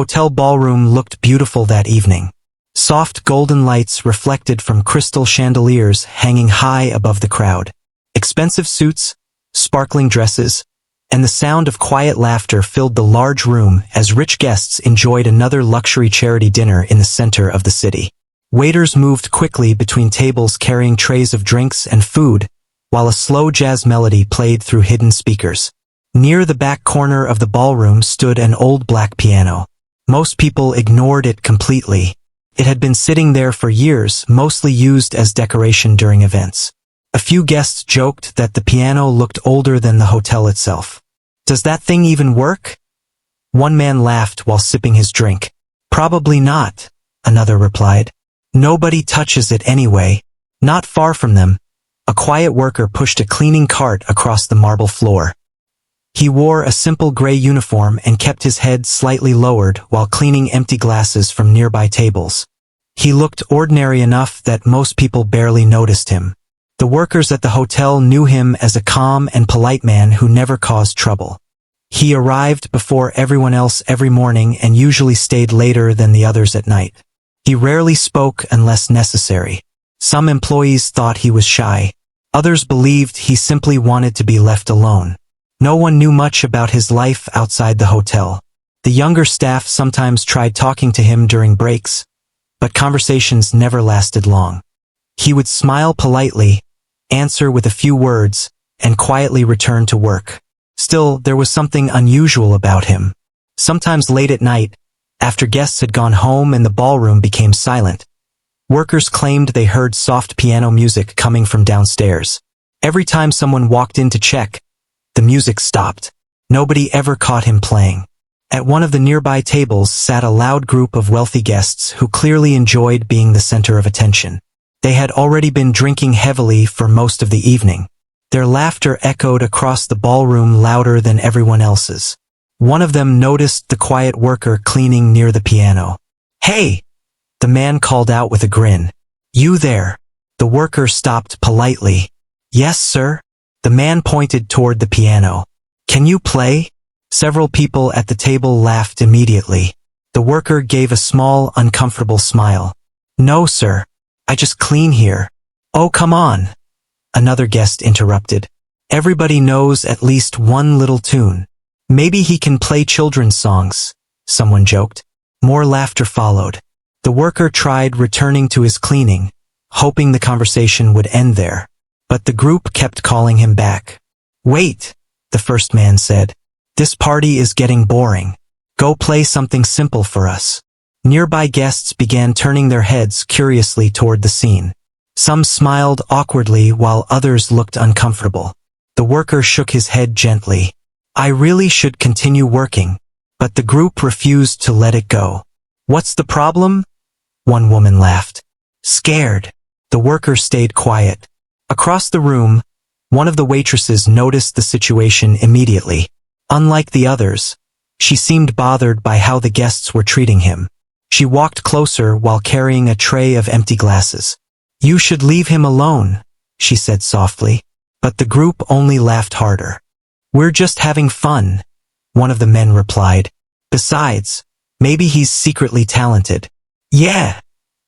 hotel ballroom looked beautiful that evening. Soft golden lights reflected from crystal chandeliers hanging high above the crowd. Expensive suits, sparkling dresses, and the sound of quiet laughter filled the large room as rich guests enjoyed another luxury charity dinner in the center of the city. Waiters moved quickly between tables carrying trays of drinks and food, while a slow jazz melody played through hidden speakers. Near the back corner of the ballroom stood an old black piano. Most people ignored it completely. It had been sitting there for years, mostly used as decoration during events. A few guests joked that the piano looked older than the hotel itself. "Does that thing even work?" One man laughed while sipping his drink. "Probably not," another replied. "Nobody touches it anyway." Not far from them, a quiet worker pushed a cleaning cart across the marble floor. He wore a simple gray uniform and kept his head slightly lowered while cleaning empty glasses from nearby tables. He looked ordinary enough that most people barely noticed him. The workers at the hotel knew him as a calm and polite man who never caused trouble. He arrived before everyone else every morning and usually stayed later than the others at night. He rarely spoke unless necessary. Some employees thought he was shy. Others believed he simply wanted to be left alone. No one knew much about his life outside the hotel. The younger staff sometimes tried talking to him during breaks, but conversations never lasted long. He would smile politely, answer with a few words, and quietly return to work. Still, there was something unusual about him. Sometimes late at night, after guests had gone home and the ballroom became silent, workers claimed they heard soft piano music coming from downstairs. Every time someone walked in to check, the music stopped. Nobody ever caught him playing. At one of the nearby tables sat a loud group of wealthy guests who clearly enjoyed being the center of attention. They had already been drinking heavily for most of the evening. Their laughter echoed across the ballroom louder than everyone else's. One of them noticed the quiet worker cleaning near the piano. "Hey!" the man called out with a grin. "You there?" The worker stopped politely. "Yes, sir." The man pointed toward the piano. "Can you play?" Several people at the table laughed immediately. The worker gave a small, uncomfortable smile. "No, sir. I just clean here." "Oh, come on," another guest interrupted. "Everybody knows at least one little tune. Maybe he can play children's songs," someone joked. More laughter followed. The worker tried returning to his cleaning, hoping the conversation would end there. But the group kept calling him back. "Wait," the first man said. "This party is getting boring. Go play something simple for us." Nearby guests began turning their heads curiously toward the scene. Some smiled awkwardly while others looked uncomfortable. The worker shook his head gently. "I really should continue working," but the group refused to let it go. "What's the problem?" one woman laughed. "Scared." The worker stayed quiet. Across the room, one of the waitresses noticed the situation immediately. Unlike the others, she seemed bothered by how the guests were treating him. She walked closer while carrying a tray of empty glasses. "You should leave him alone," she said softly. But the group only laughed harder. "We're just having fun," one of the men replied. "Besides, maybe he's secretly talented." "Yeah,"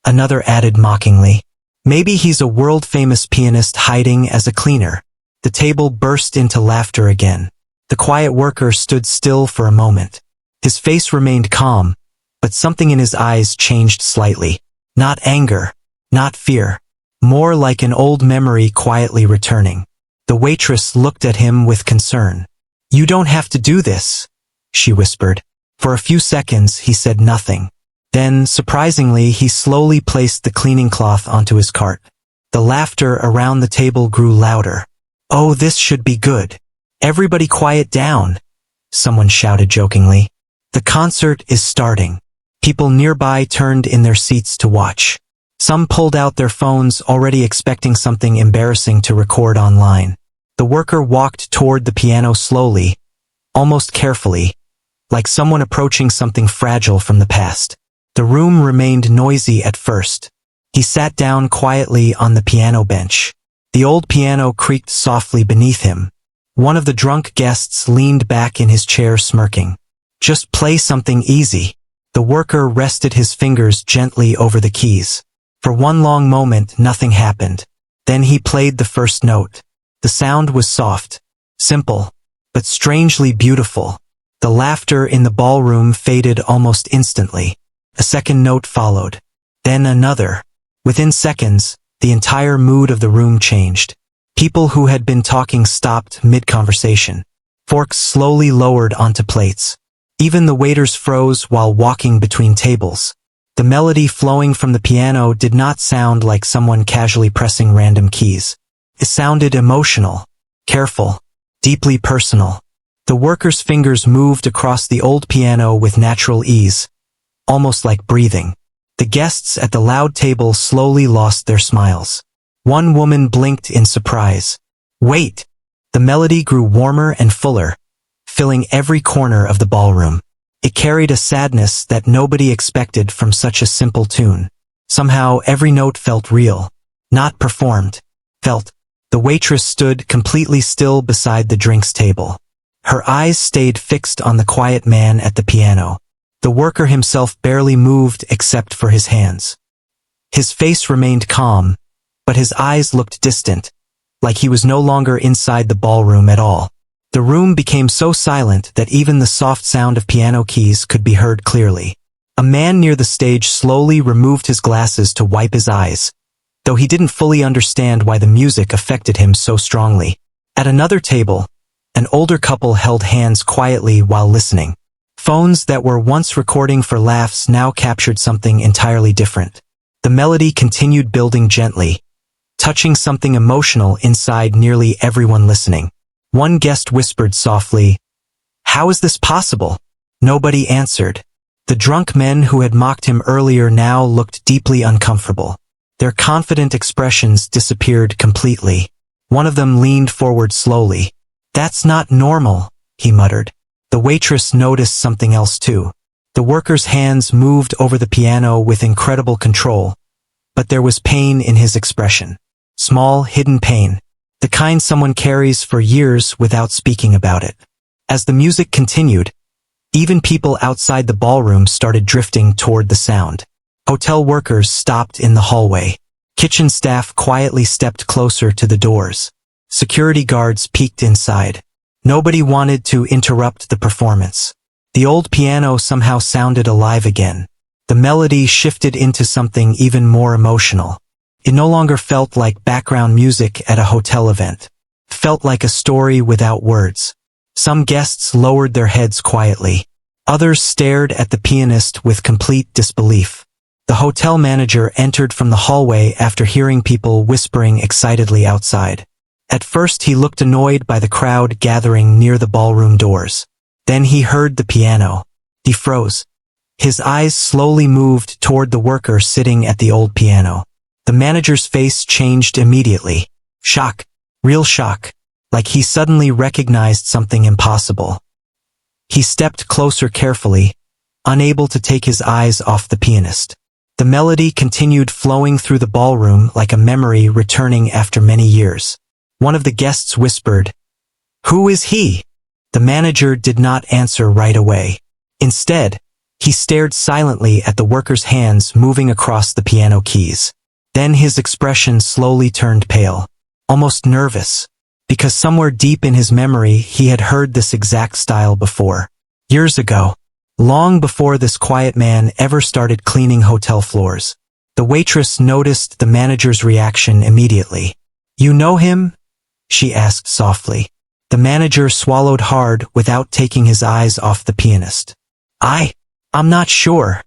another added mockingly. "Maybe he's a world-famous pianist hiding as a cleaner." The table burst into laughter again. The quiet worker stood still for a moment. His face remained calm, but something in his eyes changed slightly. Not anger, not fear. More like an old memory quietly returning. The waitress looked at him with concern. "You don't have to do this," she whispered. For a few seconds he said nothing. Then, surprisingly, he slowly placed the cleaning cloth onto his cart. The laughter around the table grew louder. "Oh, this should be good. Everybody quiet down," someone shouted jokingly. "The concert is starting." People nearby turned in their seats to watch. Some pulled out their phones, already expecting something embarrassing to record online. The worker walked toward the piano slowly, almost carefully, like someone approaching something fragile from the past. The room remained noisy at first. He sat down quietly on the piano bench. The old piano creaked softly beneath him. One of the drunk guests leaned back in his chair smirking. "Just play something easy," The worker rested his fingers gently over the keys. For one long moment, nothing happened. Then he played the first note. The sound was soft, simple, but strangely beautiful. The laughter in the ballroom faded almost instantly. A second note followed. Then another. Within seconds, the entire mood of the room changed. People who had been talking stopped mid-conversation. Forks slowly lowered onto plates. Even the waiters froze while walking between tables. The melody flowing from the piano did not sound like someone casually pressing random keys. It sounded emotional, careful, deeply personal. The worker's fingers moved across the old piano with natural ease, almost like breathing. The guests at the loud table slowly lost their smiles. One woman blinked in surprise. Wait! The melody grew warmer and fuller, filling every corner of the ballroom. It carried a sadness that nobody expected from such a simple tune. Somehow every note felt real, not performed, felt. The waitress stood completely still beside the drinks table. Her eyes stayed fixed on the quiet man at the piano. The worker himself barely moved except for his hands. His face remained calm, but his eyes looked distant, like he was no longer inside the ballroom at all. The room became so silent that even the soft sound of piano keys could be heard clearly. A man near the stage slowly removed his glasses to wipe his eyes, though he didn't fully understand why the music affected him so strongly. At another table, an older couple held hands quietly while listening. Phones that were once recording for laughs now captured something entirely different. The melody continued building gently, touching something emotional inside nearly everyone listening. One guest whispered softly, "How is this possible?" Nobody answered. The drunk men who had mocked him earlier now looked deeply uncomfortable. Their confident expressions disappeared completely. One of them leaned forward slowly. "That's not normal," he muttered. The waitress noticed something else too. The worker's hands moved over the piano with incredible control, but there was pain in his expression. Small, hidden pain. The kind someone carries for years without speaking about it. As the music continued, even people outside the ballroom started drifting toward the sound. Hotel workers stopped in the hallway. Kitchen staff quietly stepped closer to the doors. Security guards peeked inside. Nobody wanted to interrupt the performance. The old piano somehow sounded alive again. The melody shifted into something even more emotional. It no longer felt like background music at a hotel event. It felt like a story without words. Some guests lowered their heads quietly. Others stared at the pianist with complete disbelief. The hotel manager entered from the hallway after hearing people whispering excitedly outside. At first he looked annoyed by the crowd gathering near the ballroom doors. Then he heard the piano. He froze. His eyes slowly moved toward the worker sitting at the old piano. The manager's face changed immediately. Shock. Real shock. Like he suddenly recognized something impossible. He stepped closer carefully, unable to take his eyes off the pianist. The melody continued flowing through the ballroom like a memory returning after many years. One of the guests whispered, "Who is he?" The manager did not answer right away. Instead, he stared silently at the worker's hands moving across the piano keys. Then his expression slowly turned pale, almost nervous, because somewhere deep in his memory he had heard this exact style before. Years ago, long before this quiet man ever started cleaning hotel floors. The waitress noticed the manager's reaction immediately. "You know him?" she asked softly. The manager swallowed hard without taking his eyes off the pianist. I'm not sure,"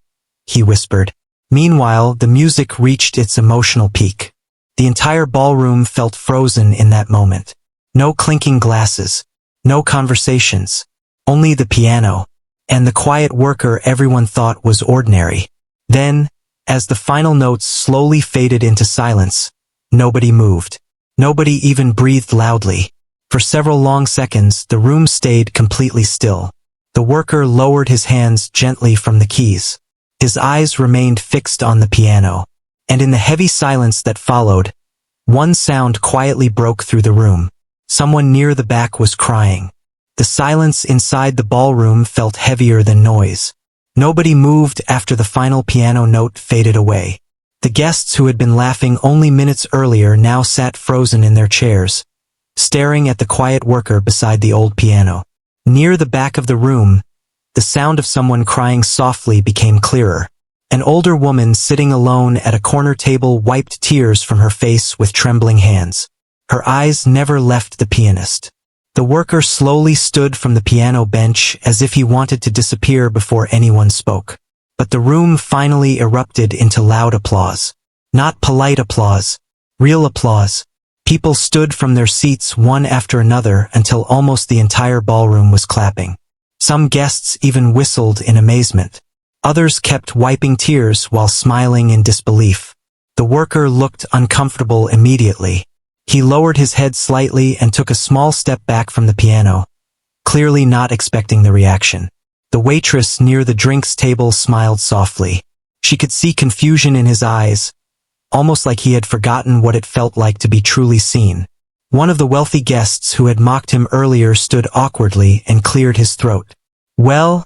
he whispered. Meanwhile, the music reached its emotional peak. The entire ballroom felt frozen in that moment. No clinking glasses, no conversations, only the piano, and the quiet worker everyone thought was ordinary. Then, as the final notes slowly faded into silence, nobody moved. Nobody even breathed loudly. For several long seconds, the room stayed completely still. The worker lowered his hands gently from the keys. His eyes remained fixed on the piano, and in the heavy silence that followed, one sound quietly broke through the room. Someone near the back was crying. The silence inside the ballroom felt heavier than noise. Nobody moved after the final piano note faded away. The guests who had been laughing only minutes earlier now sat frozen in their chairs, staring at the quiet worker beside the old piano. Near the back of the room, the sound of someone crying softly became clearer. An older woman sitting alone at a corner table wiped tears from her face with trembling hands. Her eyes never left the pianist. The worker slowly stood from the piano bench as if he wanted to disappear before anyone spoke. But the room finally erupted into loud applause. Not polite applause, real applause. People stood from their seats one after another until almost the entire ballroom was clapping. Some guests even whistled in amazement. Others kept wiping tears while smiling in disbelief. The worker looked uncomfortable immediately. He lowered his head slightly and took a small step back from the piano, clearly not expecting the reaction. The waitress near the drinks table smiled softly. She could see confusion in his eyes, almost like he had forgotten what it felt like to be truly seen. One of the wealthy guests who had mocked him earlier stood awkwardly and cleared his throat. "Well,"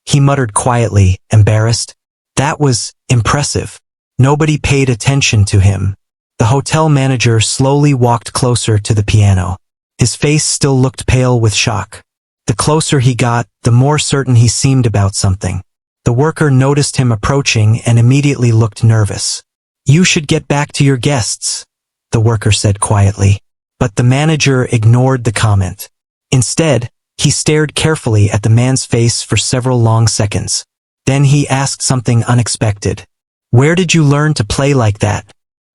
he muttered quietly, embarrassed. "That was impressive." Nobody paid attention to him. The hotel manager slowly walked closer to the piano. His face still looked pale with shock. The closer he got, the more certain he seemed about something. The worker noticed him approaching and immediately looked nervous. "You should get back to your guests," the worker said quietly. But the manager ignored the comment. Instead, he stared carefully at the man's face for several long seconds. Then he asked something unexpected. "Where did you learn to play like that?"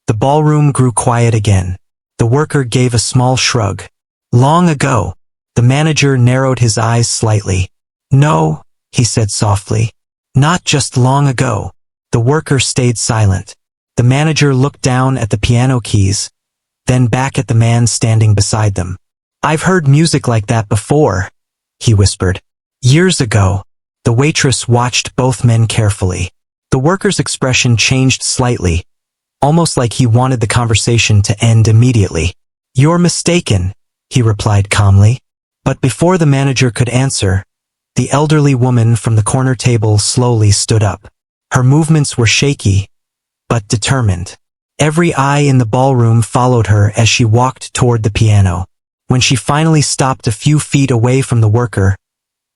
The ballroom grew quiet again. The worker gave a small shrug. "Long ago." The manager narrowed his eyes slightly. "No," he said softly. "Not just long ago." The worker stayed silent. The manager looked down at the piano keys, then back at the man standing beside them. "I've heard music like that before," he whispered. "Years ago." The waitress watched both men carefully. The worker's expression changed slightly, almost like he wanted the conversation to end immediately. "You're mistaken," he replied calmly. But before the manager could answer, the elderly woman from the corner table slowly stood up. Her movements were shaky, but determined. Every eye in the ballroom followed her as she walked toward the piano. When she finally stopped a few feet away from the worker,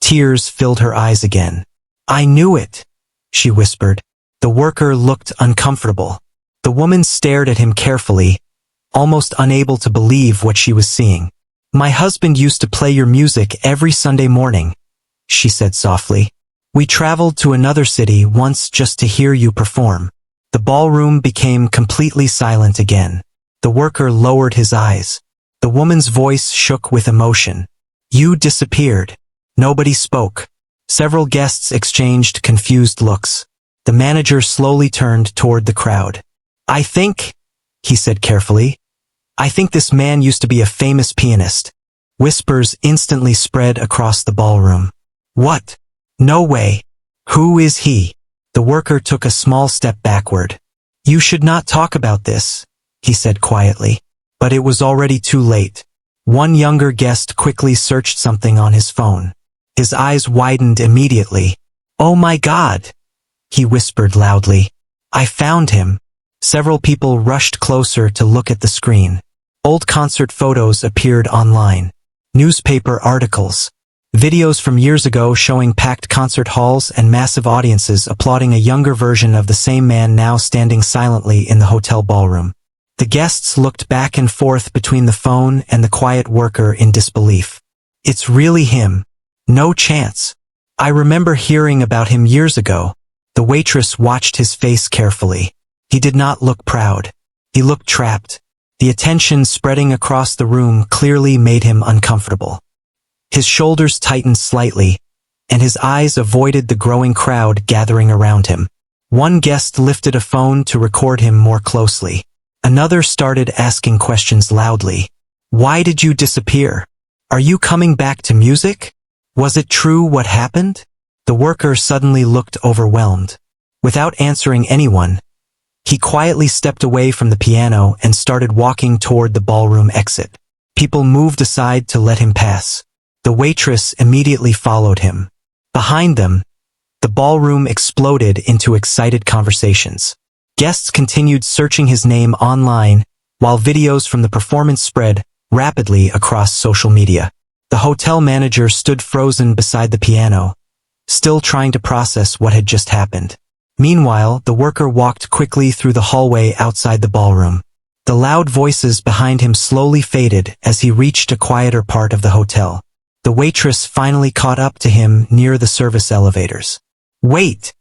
tears filled her eyes again. "I knew it," she whispered. The worker looked uncomfortable. The woman stared at him carefully, almost unable to believe what she was seeing. "My husband used to play your music every Sunday morning," she said softly. "We traveled to another city once just to hear you perform." The ballroom became completely silent again. The worker lowered his eyes. The woman's voice shook with emotion. "You disappeared." Nobody spoke. Several guests exchanged confused looks. The manager slowly turned toward the crowd. "I think," he said carefully, "I think this man used to be a famous pianist." Whispers instantly spread across the ballroom. "What? No way. Who is he?" The worker took a small step backward. "You should not talk about this," he said quietly. But it was already too late. One younger guest quickly searched something on his phone. His eyes widened immediately. "Oh my God!" he whispered loudly. "I found him." Several people rushed closer to look at the screen. Old concert photos appeared online. Newspaper articles. Videos from years ago showing packed concert halls and massive audiences applauding a younger version of the same man now standing silently in the hotel ballroom. The guests looked back and forth between the phone and the quiet worker in disbelief. "It's really him. No chance. I remember hearing about him years ago." The waitress watched his face carefully. He did not look proud. He looked trapped. The attention spreading across the room clearly made him uncomfortable. His shoulders tightened slightly, and his eyes avoided the growing crowd gathering around him. One guest lifted a phone to record him more closely. Another started asking questions loudly. "Why did you disappear? Are you coming back to music? Was it true what happened?" The worker suddenly looked overwhelmed. Without answering anyone, he quietly stepped away from the piano and started walking toward the ballroom exit. People moved aside to let him pass. The waitress immediately followed him. Behind them, The ballroom exploded into excited conversations. Guests continued searching his name online, while videos from the performance spread rapidly across social media. The hotel manager stood frozen beside the piano, still trying to process what had just happened. Meanwhile, the worker walked quickly through the hallway outside the ballroom. The loud voices behind him slowly faded as he reached a quieter part of the hotel. The waitress finally caught up to him near the service elevators. "Wait!"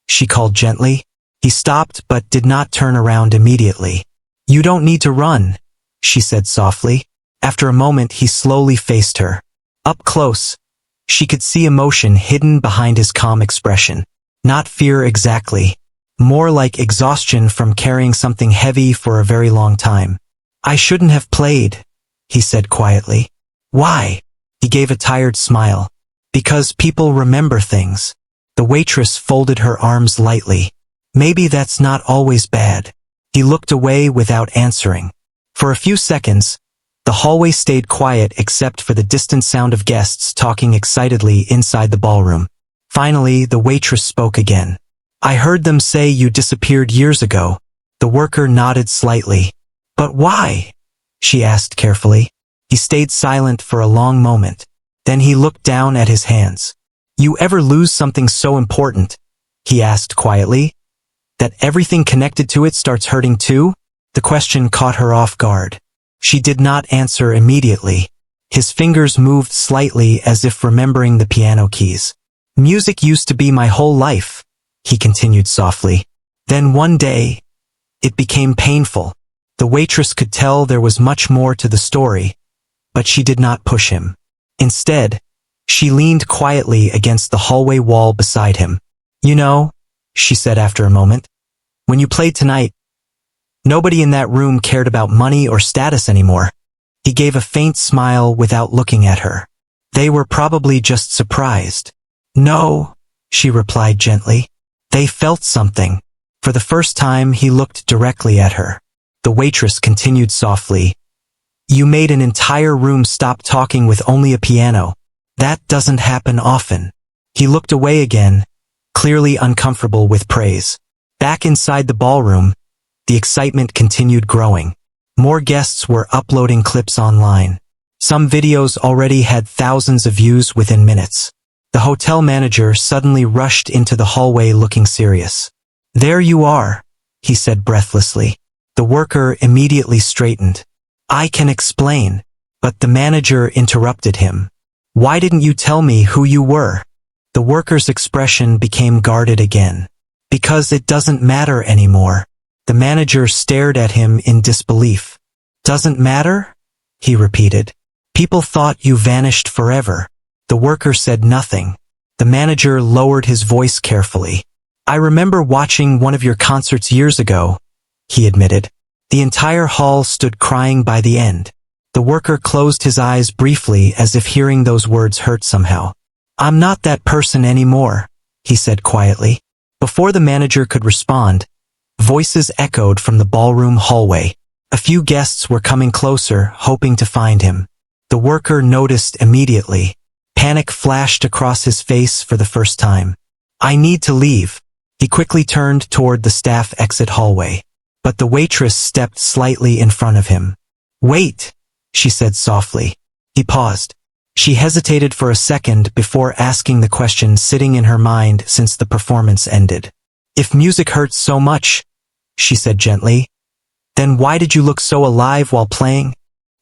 she called gently. He stopped but did not turn around immediately. "You don't need to run," she said softly. After a moment, he slowly faced her. Up close, she could see emotion hidden behind his calm expression. Not fear exactly, more like exhaustion from carrying something heavy for a very long time. "I shouldn't have played," he said quietly. "Why?" He gave a tired smile. "Because people remember things." The waitress folded her arms lightly. "Maybe that's not always bad." He looked away without answering. For a few seconds, the hallway stayed quiet except for the distant sound of guests talking excitedly inside the ballroom. Finally, the waitress spoke again. "I heard them say you disappeared years ago." The worker nodded slightly. "But why?" she asked carefully. He stayed silent for a long moment. Then he looked down at his hands. "You ever lose something so important," he asked quietly, "that everything connected to it starts hurting too?" The question caught her off guard. She did not answer immediately. His fingers moved slightly as if remembering the piano keys. "Music used to be my whole life," he continued softly. "Then one day, it became painful." The waitress could tell there was much more to the story, but she did not push him. Instead, she leaned quietly against the hallway wall beside him. "You know," she said after a moment, "when you played tonight, nobody in that room cared about money or status anymore." He gave a faint smile without looking at her. "They were probably just surprised." "No," she replied gently. "They felt something." For the first time, he looked directly at her. The waitress continued softly. "You made an entire room stop talking with only a piano. That doesn't happen often." He looked away again, clearly uncomfortable with praise. Back inside the ballroom, the excitement continued growing. More guests were uploading clips online. Some videos already had thousands of views within minutes. The hotel manager suddenly rushed into the hallway looking serious. "There you are," he said breathlessly. The worker immediately straightened. "I can explain." But the manager interrupted him. "Why didn't you tell me who you were?" The worker's expression became guarded again. "Because it doesn't matter anymore." The manager stared at him in disbelief. "Doesn't matter?" he repeated. "People thought you vanished forever." The worker said nothing. The manager lowered his voice carefully. "I remember watching one of your concerts years ago," he admitted. The entire hall stood crying by the end. The worker closed his eyes briefly as if hearing those words hurt somehow. "I'm not that person anymore," he said quietly. Before the manager could respond, voices echoed from the ballroom hallway. A few guests were coming closer, hoping to find him. The worker noticed immediately. Panic flashed across his face for the first time. "I need to leave." He quickly turned toward the staff exit hallway. But the waitress stepped slightly in front of him. "Wait," she said softly. He paused. She hesitated for a second before asking the question sitting in her mind since the performance ended. "If music hurts so much," she said gently, "then why did you look so alive while playing?"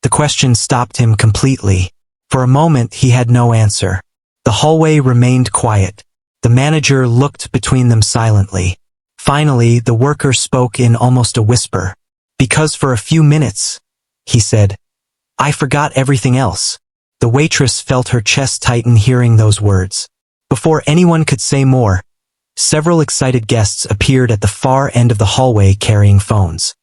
The question stopped him completely. For a moment he had no answer. The hallway remained quiet. The manager looked between them silently. Finally, the worker spoke in almost a whisper. "Because for a few minutes," he said, "I forgot everything else." The waitress felt her chest tighten hearing those words. Before anyone could say more, several excited guests appeared at the far end of the hallway carrying phones.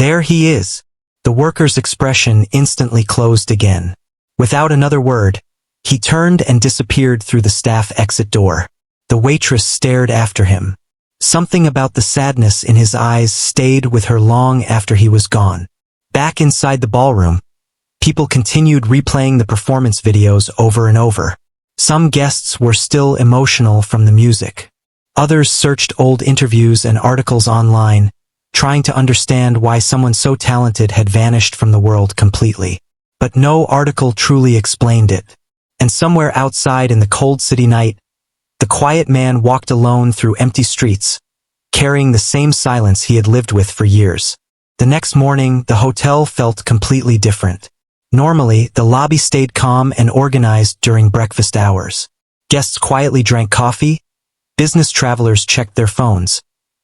"There he is." The worker's expression instantly closed again. Without another word, he turned and disappeared through the staff exit door. The waitress stared after him. Something about the sadness in his eyes stayed with her long after he was gone. Back inside the ballroom, people continued replaying the performance videos over and over. Some guests were still emotional from the music. Others searched old interviews and articles online, trying to understand why someone so talented had vanished from the world completely. But no article truly explained it. And somewhere outside in the cold city night, the quiet man walked alone through empty streets, carrying the same silence he had lived with for years. The next morning, the hotel felt completely different. Normally, the lobby stayed calm and organized during breakfast hours. Guests quietly drank coffee, business travelers checked their phones,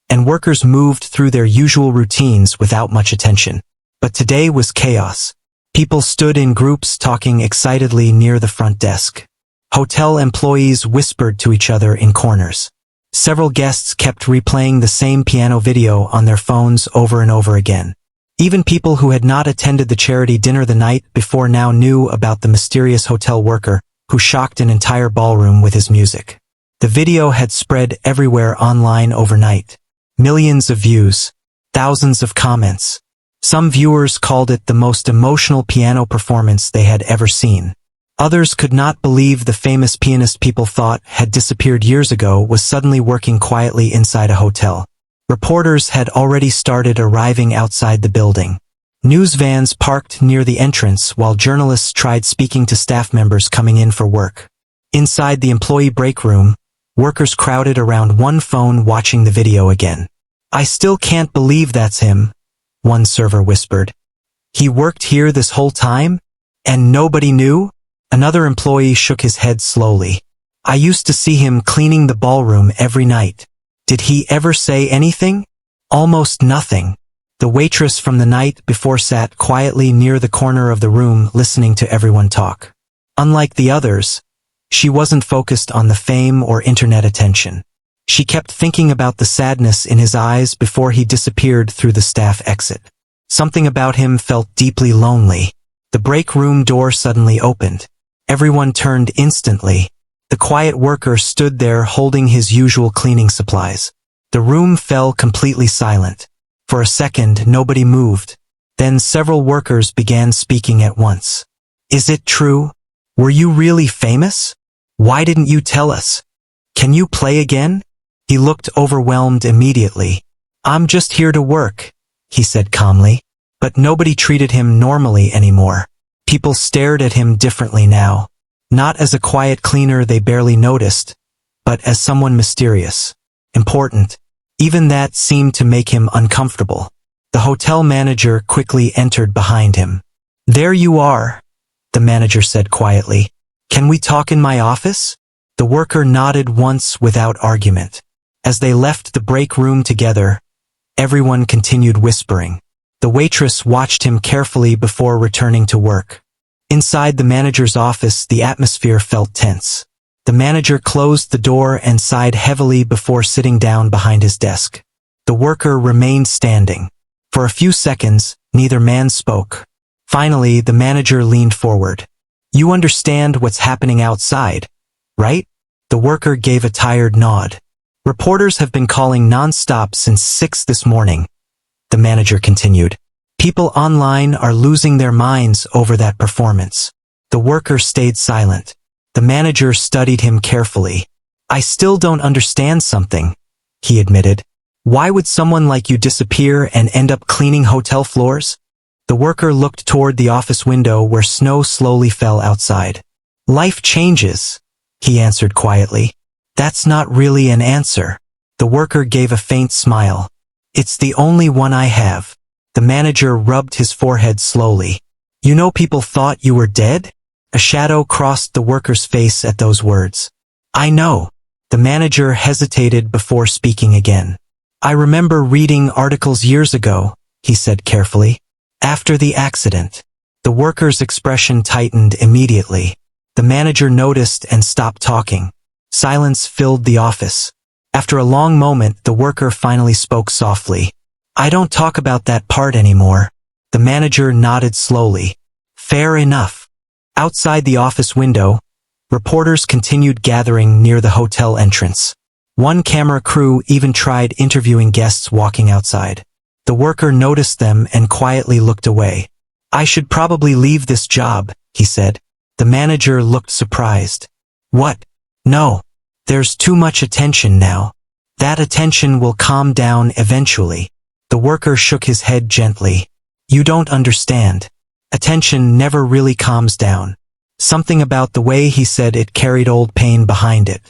and workers moved through their usual routines without much attention. But today was chaos. People stood in groups talking excitedly near the front desk. Hotel employees whispered to each other in corners. Several guests kept replaying the same piano video on their phones over and over again. Even people who had not attended the charity dinner the night before now knew about the mysterious hotel worker who shocked an entire ballroom with his music. The video had spread everywhere online overnight. Millions of views, thousands of comments. Some viewers called it the most emotional piano performance they had ever seen. Others could not believe the famous pianist people thought had disappeared years ago was suddenly working quietly inside a hotel. Reporters had already started arriving outside the building. News vans parked near the entrance while journalists tried speaking to staff members coming in for work. Inside the employee break room, workers crowded around one phone watching the video again. "I still can't believe that's him," one server whispered. "He worked here this whole time? And nobody knew?" Another employee shook his head slowly. "I used to see him cleaning the ballroom every night. Did he ever say anything?" "Almost nothing." The waitress from the night before sat quietly near the corner of the room listening to everyone talk. Unlike the others, she wasn't focused on the fame or internet attention. She kept thinking about the sadness in his eyes before he disappeared through the staff exit. Something about him felt deeply lonely. The break room door suddenly opened. Everyone turned instantly. The quiet worker stood there holding his usual cleaning supplies. The room fell completely silent. For a second, nobody moved. Then several workers began speaking at once. "Is it true? Were you really famous? Why didn't you tell us? Can you play again?" He looked overwhelmed immediately. "I'm just here to work," he said calmly. But nobody treated him normally anymore. People stared at him differently now. Not as a quiet cleaner they barely noticed, but as someone mysterious, important. Even that seemed to make him uncomfortable. The hotel manager quickly entered behind him. "There you are," the manager said quietly. "Can we talk in my office?" The worker nodded once without argument. As they left the break room together, everyone continued whispering. The waitress watched him carefully before returning to work. Inside the manager's office, the atmosphere felt tense. The manager closed the door and sighed heavily before sitting down behind his desk. The worker remained standing. For a few seconds, neither man spoke. Finally, the manager leaned forward. "You understand what's happening outside, right?" The worker gave a tired nod. "Reporters have been calling non-stop since 6 this morning," the manager continued. "People online are losing their minds over that performance." The worker stayed silent. The manager studied him carefully. "I still don't understand something," he admitted. "Why would someone like you disappear and end up cleaning hotel floors?" The worker looked toward the office window where snow slowly fell outside. "Life changes," he answered quietly. "That's not really an answer." The worker gave a faint smile. "It's the only one I have." The manager rubbed his forehead slowly. "You know, people thought you were dead?" A shadow crossed the worker's face at those words. "I know." The manager hesitated before speaking again. "I remember reading articles years ago," he said carefully. "After the accident." The worker's expression tightened immediately. The manager noticed and stopped talking. Silence filled the office. After a long moment, the worker finally spoke softly. "I don't talk about that part anymore." The manager nodded slowly. "Fair enough." Outside the office window, reporters continued gathering near the hotel entrance. One camera crew even tried interviewing guests walking outside. The worker noticed them and quietly looked away. "I should probably leave this job," he said. The manager looked surprised. "What? No. There's too much attention now." That attention will calm down eventually. The worker shook his head gently. You don't understand. Attention never really calms down. Something about the way he said it carried old pain behind it.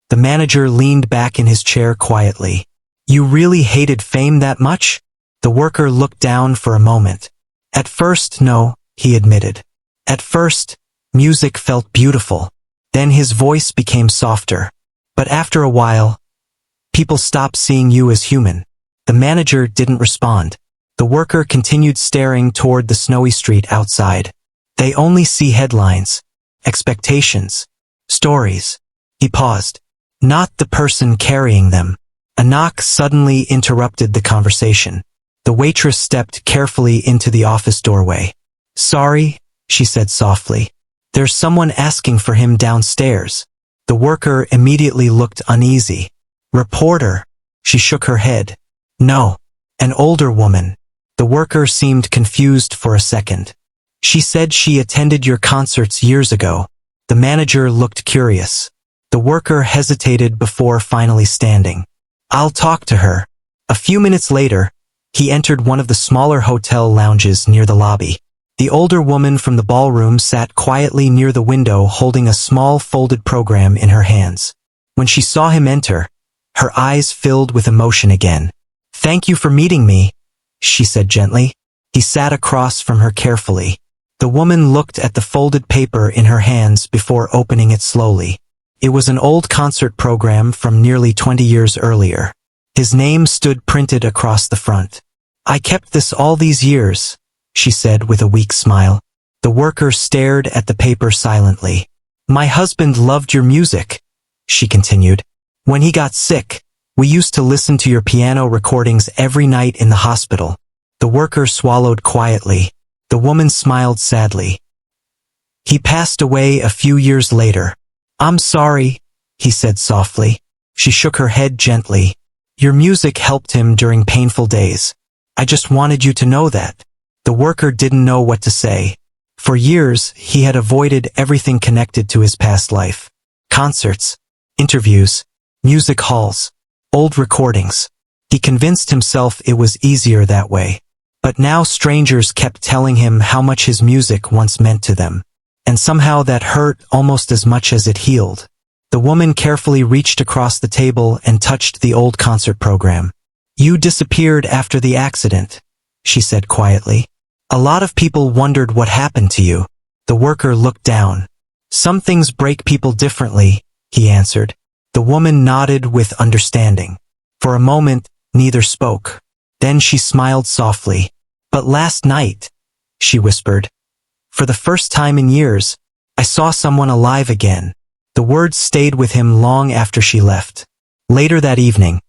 The manager leaned back in his chair quietly. You really hated fame that much? The worker looked down for a moment. At first, no, he admitted. At first, music felt beautiful. Then his voice became softer. But after a while, people stopped seeing you as human. The manager didn't respond. The worker continued staring toward the snowy street outside. They only see headlines, expectations, stories. He paused. Not the person carrying them. A knock suddenly interrupted the conversation. The waitress stepped carefully into the office doorway. Sorry, she said softly. There's someone asking for him downstairs. The worker immediately looked uneasy. Reporter. She shook her head. No. An older woman. The worker seemed confused for a second. She said she attended your concerts years ago. The manager looked curious. The worker hesitated before finally standing. I'll talk to her. A few minutes later, he entered one of the smaller hotel lounges near the lobby. The older woman from the ballroom sat quietly near the window holding a small folded program in her hands. When she saw him enter, her eyes filled with emotion again. Thank you for meeting me, she said gently. He sat across from her carefully. The woman looked at the folded paper in her hands before opening it slowly. It was an old concert program from nearly 20 years earlier. His name stood printed across the front. I kept this all these years, she said with a weak smile. The worker stared at the paper silently. My husband loved your music, she continued. When he got sick, we used to listen to your piano recordings every night in the hospital. The worker swallowed quietly. The woman smiled sadly. He passed away a few years later. I'm sorry, he said softly. She shook her head gently. Your music helped him during painful days. I just wanted you to know that. The worker didn't know what to say. For years, he had avoided everything connected to his past life. Concerts, interviews, music halls, old recordings. He convinced himself it was easier that way. But now strangers kept telling him how much his music once meant to them. And somehow that hurt almost as much as it healed. The woman carefully reached across the table and touched the old concert program. You disappeared after the accident, she said quietly. A lot of people wondered what happened to you. The worker looked down. Some things break people differently, he answered. The woman nodded with understanding. For a moment, neither spoke. Then she smiled softly. But last night, she whispered. For the first time in years, I saw someone alive again. The words stayed with him long after she left. Later that evening,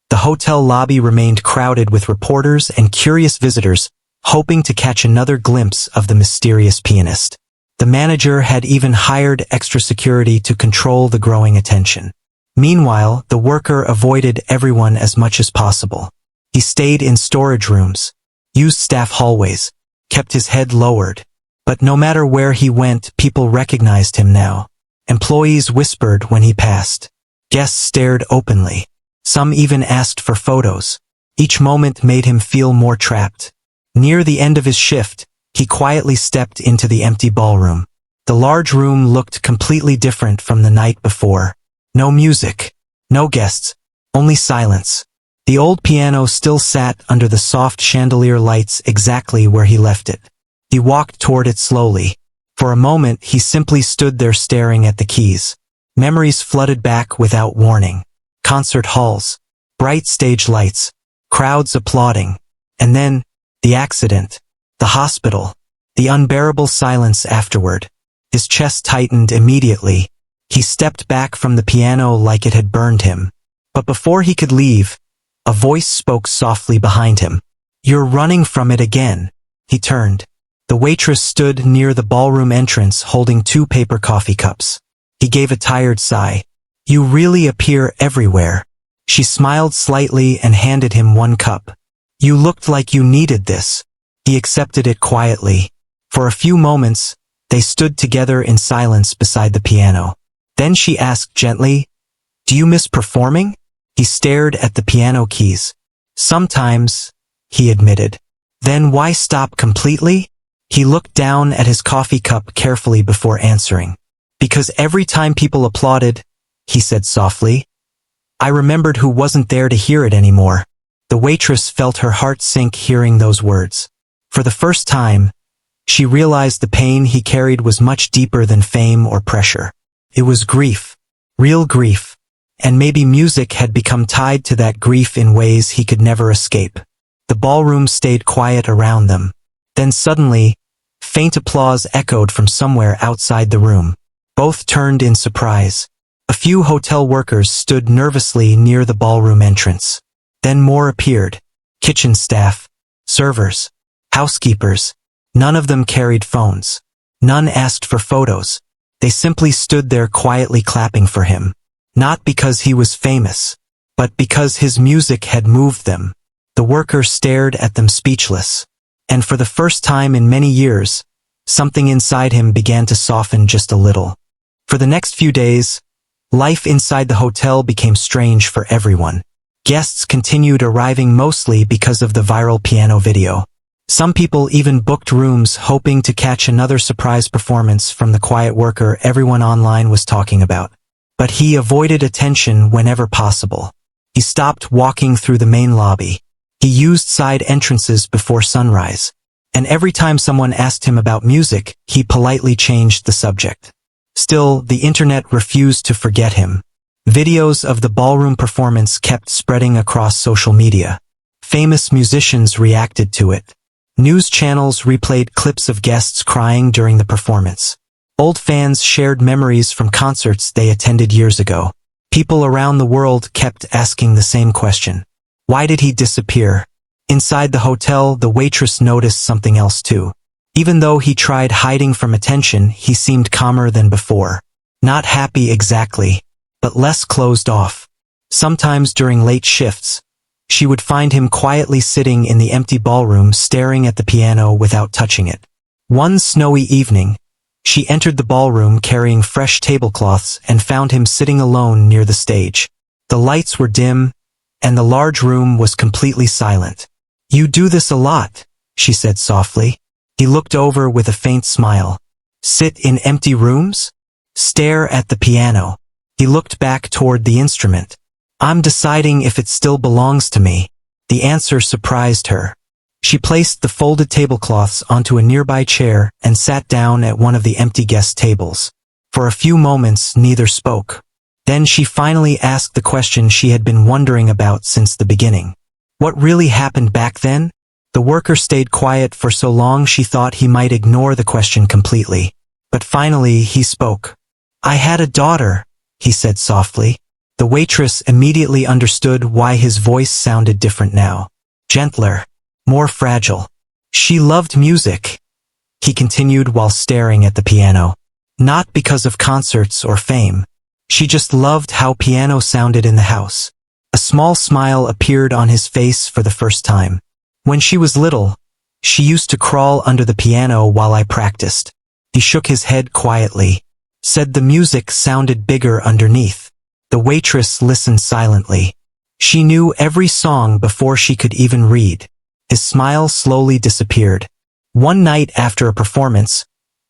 the hotel lobby remained crowded with reporters and curious visitors, hoping to catch another glimpse of the mysterious pianist. The manager had even hired extra security to control the growing attention. Meanwhile, the worker avoided everyone as much as possible. He stayed in storage rooms, used staff hallways, kept his head lowered. But no matter where he went, people recognized him now. Employees whispered when he passed. Guests stared openly. Some even asked for photos. Each moment made him feel more trapped. Near the end of his shift, he quietly stepped into the empty ballroom. The large room looked completely different from the night before. No music, no guests, only silence. The old piano still sat under the soft chandelier lights exactly where he left it. He walked toward it slowly. For a moment, he simply stood there staring at the keys. Memories flooded back without warning. Concert halls, bright stage lights, crowds applauding. And then, the accident, the hospital, the unbearable silence afterward. His chest tightened immediately. He stepped back from the piano like it had burned him. But before he could leave, a voice spoke softly behind him. You're running from it again. He turned. The waitress stood near the ballroom entrance holding 2 paper coffee cups. He gave a tired sigh. You really appear everywhere. She smiled slightly and handed him 1 cup. You looked like you needed this. He accepted it quietly. For a few moments, they stood together in silence beside the piano. Then she asked gently, Do you miss performing? He stared at the piano keys. Sometimes, he admitted. Then why stop completely? He looked down at his coffee cup carefully before answering. Because every time people applauded, he said softly, I remembered who wasn't there to hear it anymore. The waitress felt her heart sink hearing those words. For the first time, she realized the pain he carried was much deeper than fame or pressure. It was grief. Real grief. And maybe music had become tied to that grief in ways he could never escape. The ballroom stayed quiet around them. Then suddenly, faint applause echoed from somewhere outside the room. Both turned in surprise. A few hotel workers stood nervously near the ballroom entrance. Then more appeared. Kitchen staff, servers, housekeepers. None of them carried phones. None asked for photos. They simply stood there quietly clapping for him. Not because he was famous, but because his music had moved them. The workers stared at them speechless. And for the first time in many years, something inside him began to soften just a little. For the next few days, life inside the hotel became strange for everyone. Guests continued arriving mostly because of the viral piano video. Some people even booked rooms hoping to catch another surprise performance from the quiet worker everyone online was talking about. But he avoided attention whenever possible. He stopped walking through the main lobby. He used side entrances before sunrise. And every time someone asked him about music, he politely changed the subject. Still, the internet refused to forget him. Videos of the ballroom performance kept spreading across social media. Famous musicians reacted to it. News channels replayed clips of guests crying during the performance. Old fans shared memories from concerts they attended years ago. People around the world kept asking the same question. Why did he disappear? Inside the hotel, the waitress noticed something else too. Even though he tried hiding from attention, he seemed calmer than before. Not happy exactly, but less closed off. Sometimes during late shifts, she would find him quietly sitting in the empty ballroom staring at the piano without touching it. One snowy evening, she entered the ballroom carrying fresh tablecloths and found him sitting alone near the stage. The lights were dim, and the large room was completely silent. You do this a lot, she said softly. He looked over with a faint smile. Sit in empty rooms? Stare at the piano. He looked back toward the instrument. I'm deciding if it still belongs to me. The answer surprised her. She placed the folded tablecloths onto a nearby chair and sat down at one of the empty guest tables. For a few moments, neither spoke. Then she finally asked the question she had been wondering about since the beginning. What really happened back then? The worker stayed quiet for so long she thought he might ignore the question completely. But finally, he spoke. I had a daughter, he said softly. The waitress immediately understood why his voice sounded different now. Gentler. More fragile. She loved music, he continued while staring at the piano. Not because of concerts or fame. She just loved how piano sounded in the house. A small smile appeared on his face for the first time. When she was little, she used to crawl under the piano while I practiced. He shook his head quietly. Said the music sounded bigger underneath. The waitress listened silently. She knew every song before she could even read. His smile slowly disappeared. One night after a performance,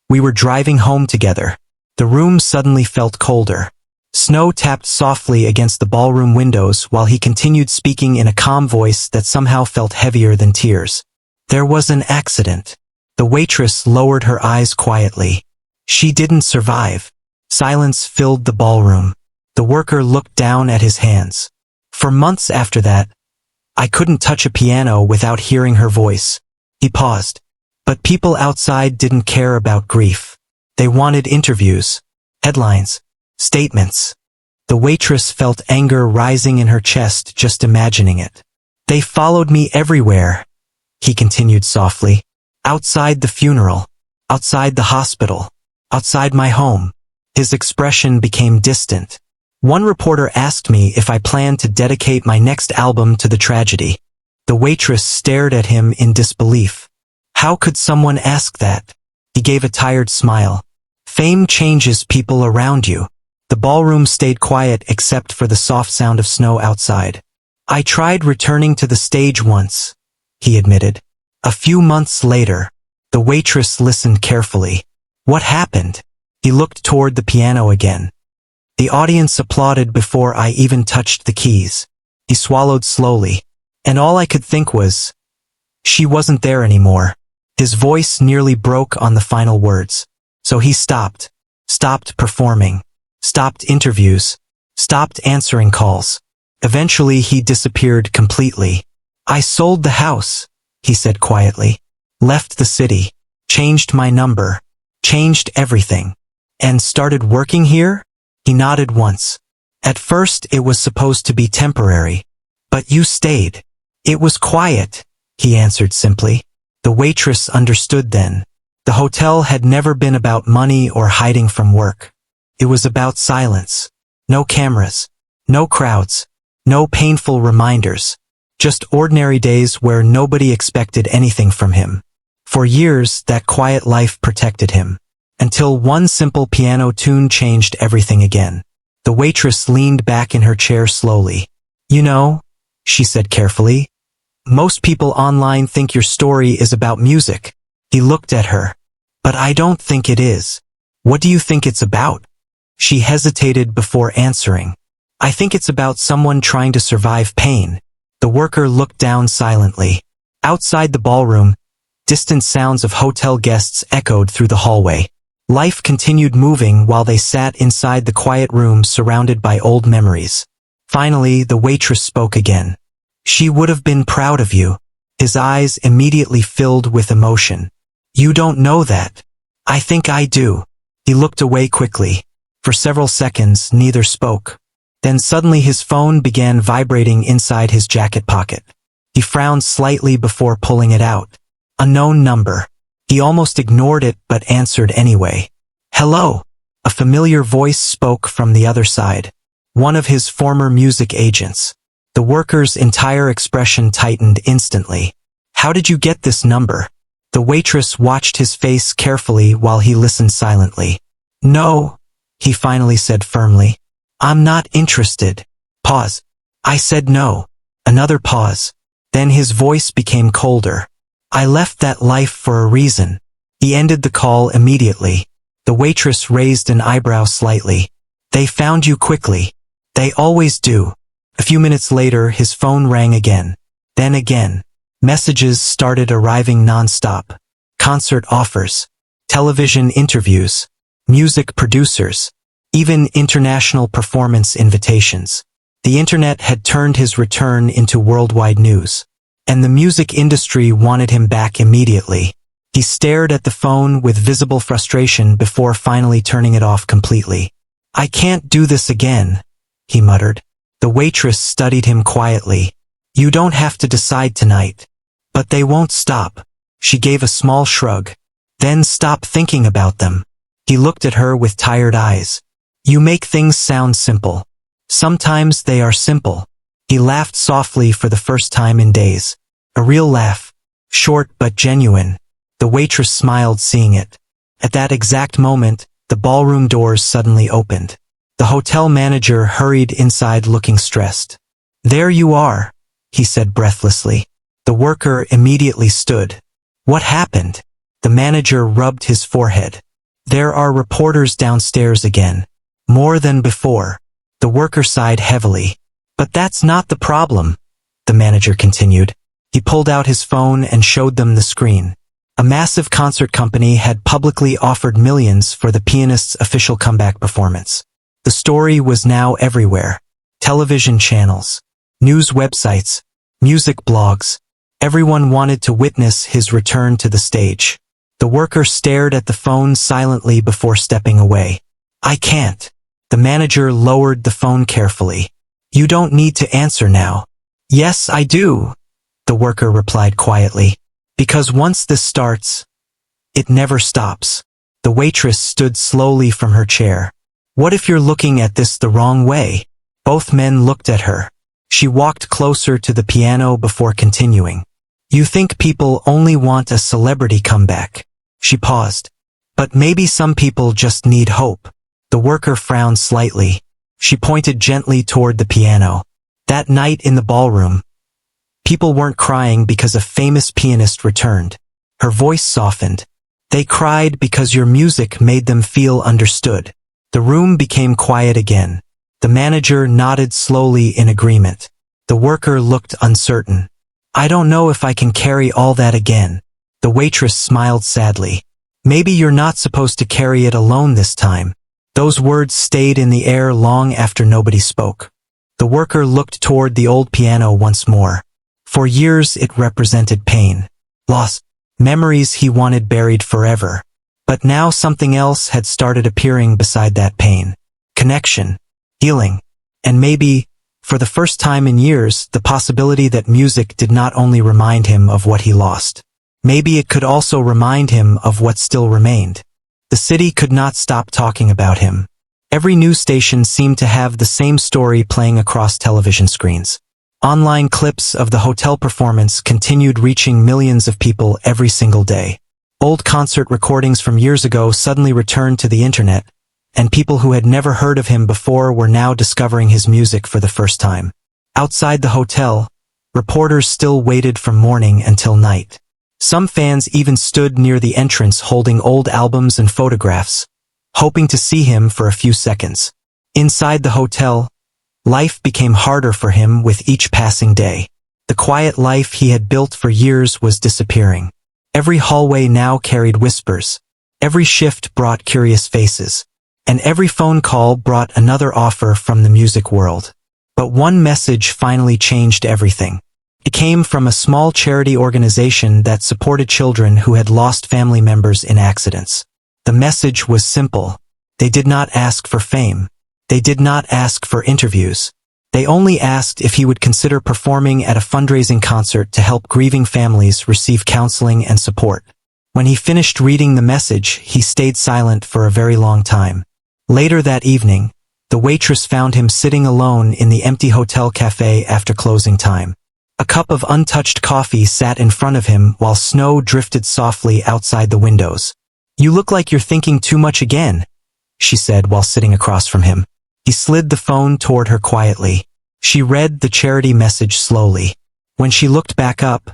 we were driving home together. The room suddenly felt colder. Snow tapped softly against the ballroom windows while he continued speaking in a calm voice that somehow felt heavier than tears. There was an accident. The waitress lowered her eyes quietly. She didn't survive. Silence filled the ballroom. The worker looked down at his hands. For months after that, I couldn't touch a piano without hearing her voice. He paused. But people outside didn't care about grief. They wanted interviews, headlines, statements. The waitress felt anger rising in her chest just imagining it. They followed me everywhere, he continued softly. Outside the funeral, outside the hospital, outside my home. His expression became distant. One reporter asked me if I planned to dedicate my next album to the tragedy. The waitress stared at him in disbelief. How could someone ask that? He gave a tired smile. Fame changes people around you. The ballroom stayed quiet except for the soft sound of snow outside. I tried returning to the stage once, he admitted. A few months later, the waitress listened carefully. What happened? He looked toward the piano again. The audience applauded before I even touched the keys. He swallowed slowly. And all I could think was, she wasn't there anymore. His voice nearly broke on the final words. So he stopped performing, stopped interviews, stopped answering calls. Eventually he disappeared completely. I sold the house, he said quietly. Left the city, changed my number, changed everything. And started working here? He nodded once. At first it was supposed to be temporary. But you stayed. It was quiet, he answered simply. The waitress understood then. The hotel had never been about money or hiding from work. It was about silence. No cameras. No crowds. No painful reminders. Just ordinary days where nobody expected anything from him. For years, that quiet life protected him. Until one simple piano tune changed everything again. The waitress leaned back in her chair slowly. You know, she said carefully, most people online think your story is about music. He looked at her. But I don't think it is. What do you think it's about? She hesitated before answering. I think it's about someone trying to survive pain. The worker looked down silently. Outside the ballroom, distant sounds of hotel guests echoed through the hallway. Life continued moving while they sat inside the quiet room surrounded by old memories. Finally, the waitress spoke again. She would have been proud of you. His eyes immediately filled with emotion. You don't know that. I think I do. He looked away quickly. For several seconds, neither spoke. Then suddenly his phone began vibrating inside his jacket pocket. He frowned slightly before pulling it out. Unknown number. He almost ignored it but answered anyway. Hello. A familiar voice spoke from the other side. One of his former music agents. The worker's entire expression tightened instantly. How did you get this number? The waitress watched his face carefully while he listened silently. No, he finally said firmly. I'm not interested. Pause. I said no. Another pause. Then his voice became colder. I left that life for a reason. He ended the call immediately. The waitress raised an eyebrow slightly. They found you quickly. They always do. A few minutes later, his phone rang again. Then again. Messages started arriving non-stop. Concert offers. Television interviews. Music producers. Even international performance invitations. The internet had turned his return into worldwide news. And the music industry wanted him back immediately. He stared at the phone with visible frustration before finally turning it off completely. I can't do this again, he muttered. The waitress studied him quietly. You don't have to decide tonight. But they won't stop. She gave a small shrug. Then stop thinking about them. He looked at her with tired eyes. You make things sound simple. Sometimes they are simple. He laughed softly for the first time in days. A real laugh. Short but genuine. The waitress smiled seeing it. At that exact moment, the ballroom doors suddenly opened. The hotel manager hurried inside looking stressed. There you are, he said breathlessly. The worker immediately stood. What happened? The manager rubbed his forehead. There are reporters downstairs again. More than before. The worker sighed heavily. But that's not the problem, the manager continued. He pulled out his phone and showed them the screen. A massive concert company had publicly offered millions for the pianist's official comeback performance. The story was now everywhere. Television channels, news websites, music blogs. Everyone wanted to witness his return to the stage. The worker stared at the phone silently before stepping away. I can't. The manager lowered the phone carefully. You don't need to answer now. Yes, I do, the worker replied quietly. Because once this starts, it never stops. The waitress stood slowly from her chair. What if you're looking at this the wrong way? Both men looked at her. She walked closer to the piano before continuing. You think people only want a celebrity comeback. She paused. But maybe some people just need hope. The worker frowned slightly. She pointed gently toward the piano. That night in the ballroom, people weren't crying because a famous pianist returned. Her voice softened. They cried because your music made them feel understood. The room became quiet again. The manager nodded slowly in agreement. The worker looked uncertain. I don't know if I can carry all that again. The waitress smiled sadly. Maybe you're not supposed to carry it alone this time. Those words stayed in the air long after nobody spoke. The worker looked toward the old piano once more. For years it represented pain, loss, memories he wanted buried forever. But now something else had started appearing beside that pain. Connection, healing, and maybe, for the first time in years, the possibility that music did not only remind him of what he lost. Maybe it could also remind him of what still remained. The city could not stop talking about him. Every news station seemed to have the same story playing across television screens. Online clips of the hotel performance continued reaching millions of people every single day. Old concert recordings from years ago suddenly returned to the internet, and people who had never heard of him before were now discovering his music for the first time. Outside the hotel, reporters still waited from morning until night. Some fans even stood near the entrance holding old albums and photographs, hoping to see him for a few seconds. Inside the hotel, life became harder for him with each passing day. The quiet life he had built for years was disappearing. Every hallway now carried whispers. Every shift brought curious faces. And every phone call brought another offer from the music world. But one message finally changed everything. It came from a small charity organization that supported children who had lost family members in accidents. The message was simple. They did not ask for fame. They did not ask for interviews. They only asked if he would consider performing at a fundraising concert to help grieving families receive counseling and support. When he finished reading the message, he stayed silent for a very long time. Later that evening, the waitress found him sitting alone in the empty hotel cafe after closing time. A cup of untouched coffee sat in front of him while snow drifted softly outside the windows. "You look like you're thinking too much again," she said while sitting across from him. He slid the phone toward her quietly. She read the charity message slowly. When she looked back up,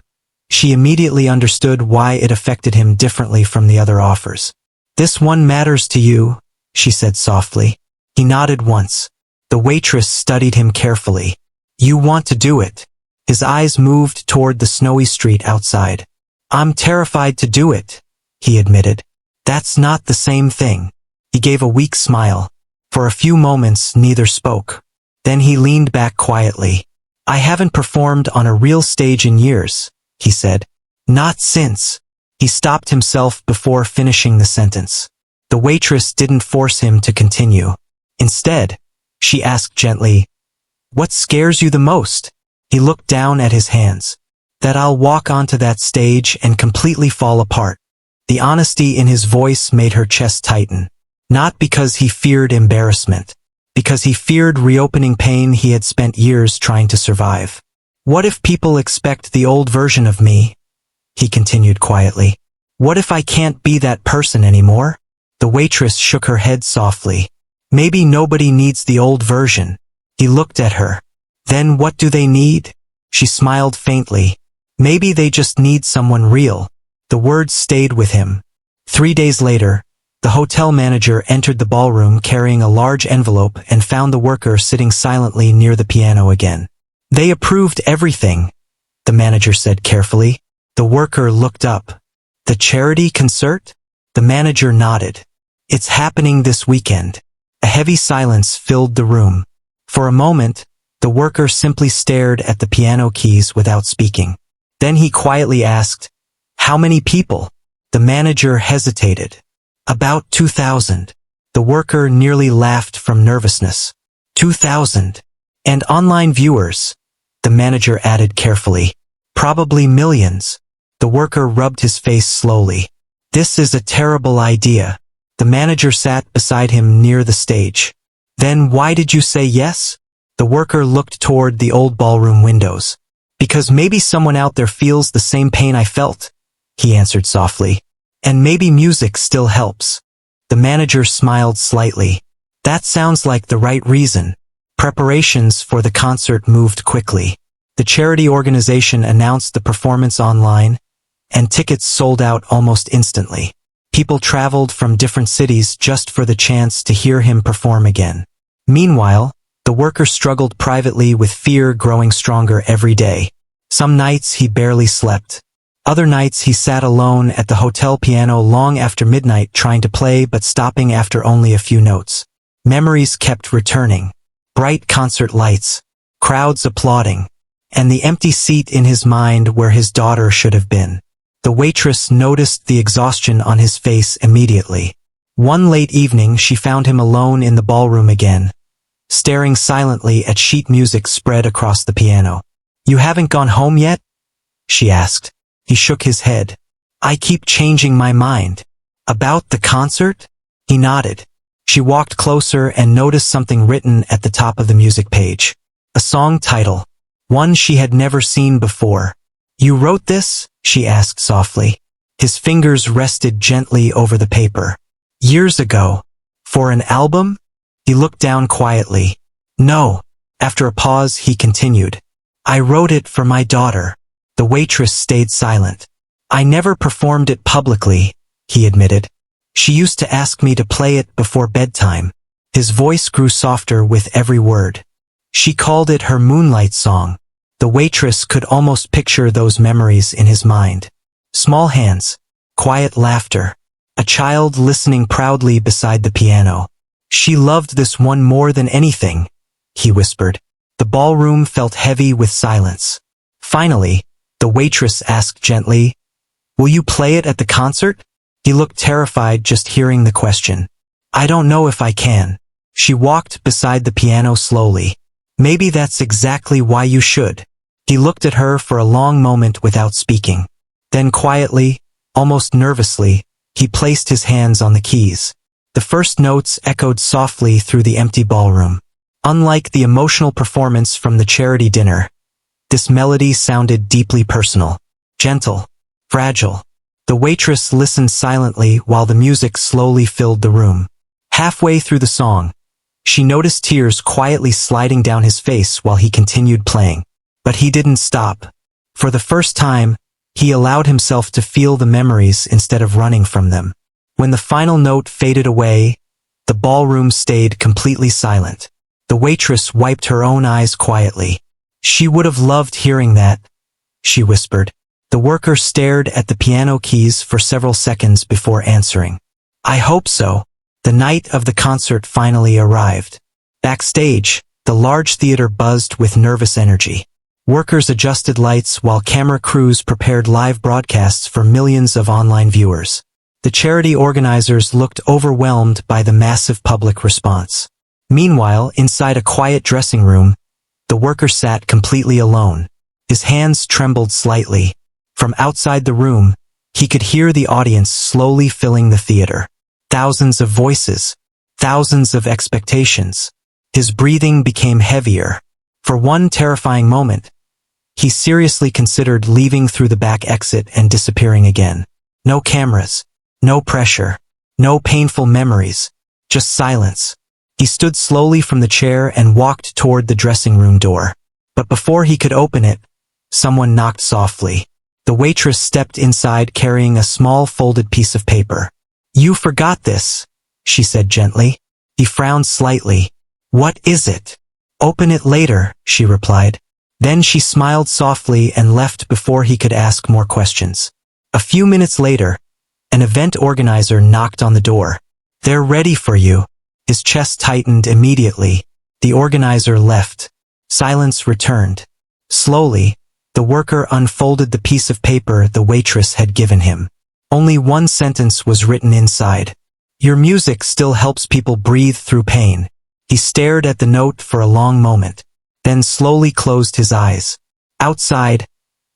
she immediately understood why it affected him differently from the other offers. "This one matters to you," she said softly. He nodded once. The waitress studied him carefully. "You want to do it." His eyes moved toward the snowy street outside. "I'm terrified to do it," he admitted. "That's not the same thing." He gave a weak smile. For a few moments neither spoke. Then he leaned back quietly. "I haven't performed on a real stage in years," he said. "Not since." He stopped himself before finishing the sentence. The waitress didn't force him to continue. Instead, she asked gently, "What scares you the most?" He looked down at his hands. "That I'll walk onto that stage and completely fall apart." The honesty in his voice made her chest tighten. Not because he feared embarrassment, because he feared reopening pain he had spent years trying to survive. "What if people expect the old version of me?" he continued quietly. "What if I can't be that person anymore?" The waitress shook her head softly. "Maybe nobody needs the old version." He looked at her. "Then what do they need?" She smiled faintly. "Maybe they just need someone real." The words stayed with him. 3 days later, the hotel manager entered the ballroom carrying a large envelope and found the worker sitting silently near the piano again. "They approved everything," the manager said carefully. The worker looked up. "The charity concert?" The manager nodded. "It's happening this weekend." A heavy silence filled the room. For a moment, the worker simply stared at the piano keys without speaking. Then he quietly asked, "How many people?" The manager hesitated. "About 2,000. The worker nearly laughed from nervousness. 2,000. And online viewers, the manager added carefully. Probably millions. The worker rubbed his face slowly. "This is a terrible idea." The manager sat beside him near the stage. "Then why did you say yes?" The worker looked toward the old ballroom windows. "Because maybe someone out there feels the same pain I felt," he answered softly. "And maybe music still helps." The manager smiled slightly. That sounds like the right reason. Preparations for the concert moved quickly. The charity organization announced the performance online, and tickets sold out almost instantly. People traveled from different cities just for the chance to hear him perform again. Meanwhile, the worker struggled privately with fear growing stronger every day. Some nights he barely slept. Other nights he sat alone at the hotel piano long after midnight trying to play but stopping after only a few notes. Memories kept returning. Bright concert lights, crowds applauding, and the empty seat in his mind where his daughter should have been. The waitress noticed the exhaustion on his face immediately. One late evening she found him alone in the ballroom again, staring silently at sheet music spread across the piano. "You haven't gone home yet?" she asked. He shook his head. "I keep changing my mind." "About the concert?" He nodded. She walked closer and noticed something written at the top of the music page. A song title, one she had never seen before. "You wrote this?" she asked softly. His fingers rested gently over the paper. "Years ago. For an album?" He looked down quietly. "No." After a pause, he continued. "I wrote it for my daughter." The waitress stayed silent. "I never performed it publicly," he admitted. "She used to ask me to play it before bedtime." His voice grew softer with every word. She called it her moonlight song. The waitress could almost picture those memories in his mind. Small hands, quiet laughter, a child listening proudly beside the piano. "She loved this one more than anything," he whispered. The ballroom felt heavy with silence. Finally, the waitress asked gently, "Will you play it at the concert?" He looked terrified just hearing the question. "I don't know if I can." She walked beside the piano slowly. "Maybe that's exactly why you should." He looked at her for a long moment without speaking. Then quietly, almost nervously, he placed his hands on the keys. The first notes echoed softly through the empty ballroom. Unlike the emotional performance from the charity dinner, this melody sounded deeply personal, gentle, fragile. The waitress listened silently while the music slowly filled the room. Halfway through the song, she noticed tears quietly sliding down his face while he continued playing. But he didn't stop. For the first time, he allowed himself to feel the memories instead of running from them. When the final note faded away, the ballroom stayed completely silent. The waitress wiped her own eyes quietly. "She would have loved hearing that," she whispered. The worker stared at the piano keys for several seconds before answering. "I hope so." The night of the concert finally arrived. Backstage, the large theater buzzed with nervous energy. Workers adjusted lights while camera crews prepared live broadcasts for millions of online viewers. The charity organizers looked overwhelmed by the massive public response. Meanwhile, inside a quiet dressing room, the worker sat completely alone. His hands trembled slightly. From outside the room, he could hear the audience slowly filling the theater. Thousands of voices, thousands of expectations. His breathing became heavier. For one terrifying moment, he seriously considered leaving through the back exit and disappearing again. No cameras, no pressure, no painful memories, just silence. He stood slowly from the chair and walked toward the dressing room door. But before he could open it, someone knocked softly. The waitress stepped inside carrying a small folded piece of paper. "You forgot this," she said gently. He frowned slightly. "What is it?" "Open it later," she replied. Then she smiled softly and left before he could ask more questions. A few minutes later, an event organizer knocked on the door. "They're ready for you." His chest tightened immediately. The organizer left. Silence returned. Slowly, the worker unfolded the piece of paper the waitress had given him. Only one sentence was written inside. "Your music still helps people breathe through pain." He stared at the note for a long moment, then slowly closed his eyes. Outside,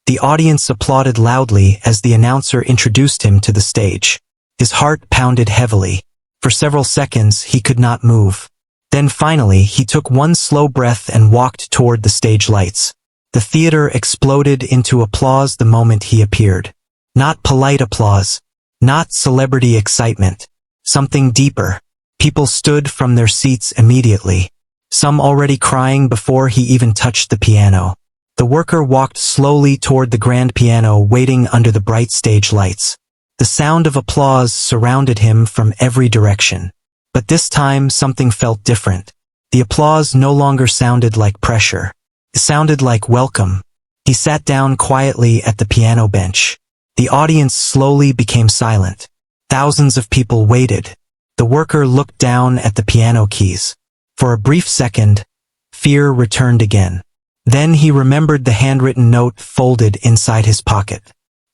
the audience applauded loudly as the announcer introduced him to the stage. His heart pounded heavily. For several seconds, he could not move. Then finally, he took one slow breath and walked toward the stage lights. The theater exploded into applause the moment he appeared. Not polite applause, not celebrity excitement, something deeper. People stood from their seats immediately, some already crying before he even touched the piano. The worker walked slowly toward the grand piano waiting under the bright stage lights. The sound of applause surrounded him from every direction. But this time something felt different. The applause no longer sounded like pressure. It sounded like welcome. He sat down quietly at the piano bench. The audience slowly became silent. Thousands of people waited. The worker looked down at the piano keys. For a brief second, fear returned again. Then he remembered the handwritten note folded inside his pocket.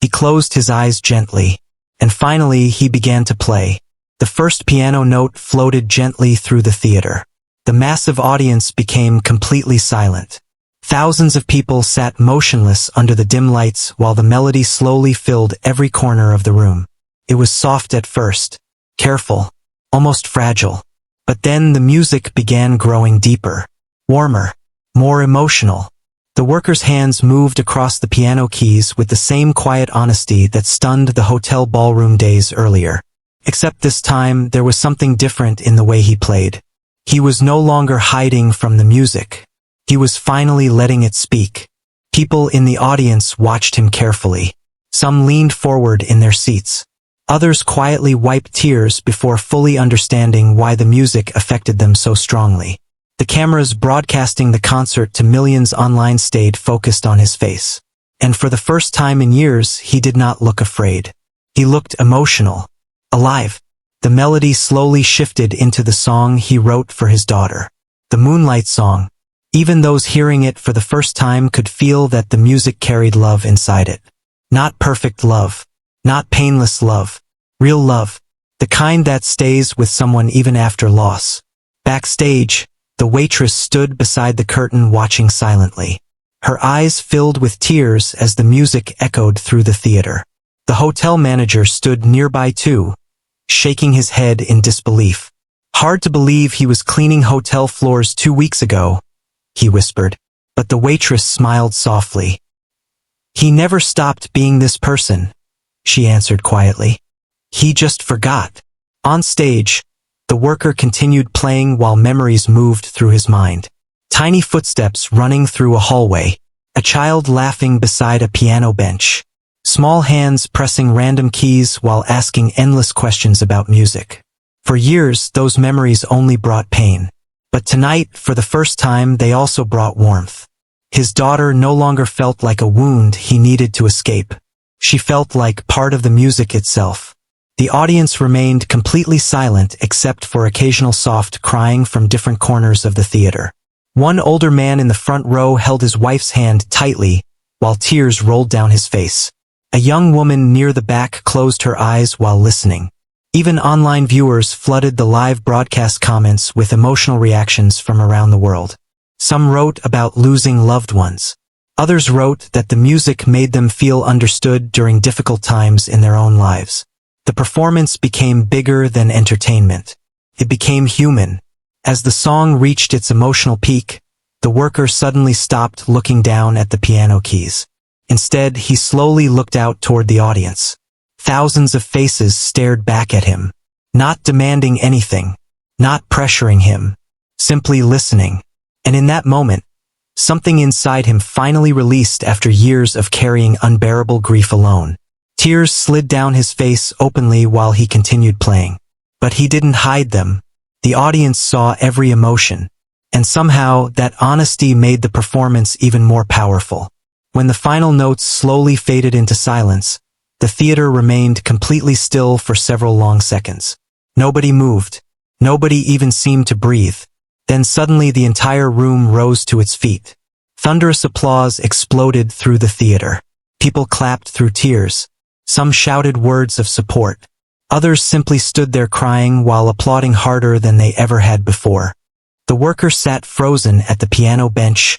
He closed his eyes gently, and finally he began to play. The first piano note floated gently through the theater. The massive audience became completely silent. Thousands of people sat motionless under the dim lights while the melody slowly filled every corner of the room. It was soft at first, careful, almost fragile. But then the music began growing deeper, warmer, more emotional. The worker's hands moved across the piano keys with the same quiet honesty that stunned the hotel ballroom days earlier. Except this time there was something different in the way he played. He was no longer hiding from the music. He was finally letting it speak. People in the audience watched him carefully. Some leaned forward in their seats. Others quietly wiped tears before fully understanding why the music affected them so strongly. The cameras broadcasting the concert to millions online stayed focused on his face. And for the first time in years, he did not look afraid. He looked emotional, alive. The melody slowly shifted into the song he wrote for his daughter. The Moonlight Song. Even those hearing it for the first time could feel that the music carried love inside it. Not perfect love. Not painless love. Real love. The kind that stays with someone even after loss. Backstage, the waitress stood beside the curtain watching silently. Her eyes filled with tears as the music echoed through the theater. The hotel manager stood nearby too, shaking his head in disbelief. Hard to believe he was cleaning hotel floors 2 weeks ago, he whispered, but the waitress smiled softly. He never stopped being this person, she answered quietly. He just forgot. On stage, the worker continued playing while memories moved through his mind. Tiny footsteps running through a hallway, a child laughing beside a piano bench, small hands pressing random keys while asking endless questions about music. For years, those memories only brought pain. But tonight, for the first time, they also brought warmth. His daughter no longer felt like a wound he needed to escape. She felt like part of the music itself. The audience remained completely silent except for occasional soft crying from different corners of the theater. One older man in the front row held his wife's hand tightly, while tears rolled down his face. A young woman near the back closed her eyes while listening. Even online viewers flooded the live broadcast comments with emotional reactions from around the world. Some wrote about losing loved ones. Others wrote that the music made them feel understood during difficult times in their own lives. The performance became bigger than entertainment. It became human. As the song reached its emotional peak, the worker suddenly stopped looking down at the piano keys. Instead, he slowly looked out toward the audience. Thousands of faces stared back at him, not demanding anything, not pressuring him, simply listening. And in that moment, something inside him finally released after years of carrying unbearable grief alone. Tears slid down his face openly while he continued playing. But he didn't hide them. The audience saw every emotion. And somehow, that honesty made the performance even more powerful. When the final notes slowly faded into silence, the theater remained completely still for several long seconds. Nobody moved. Nobody even seemed to breathe. Then suddenly the entire room rose to its feet. Thunderous applause exploded through the theater. People clapped through tears. Some shouted words of support. Others simply stood there crying while applauding harder than they ever had before. The worker sat frozen at the piano bench,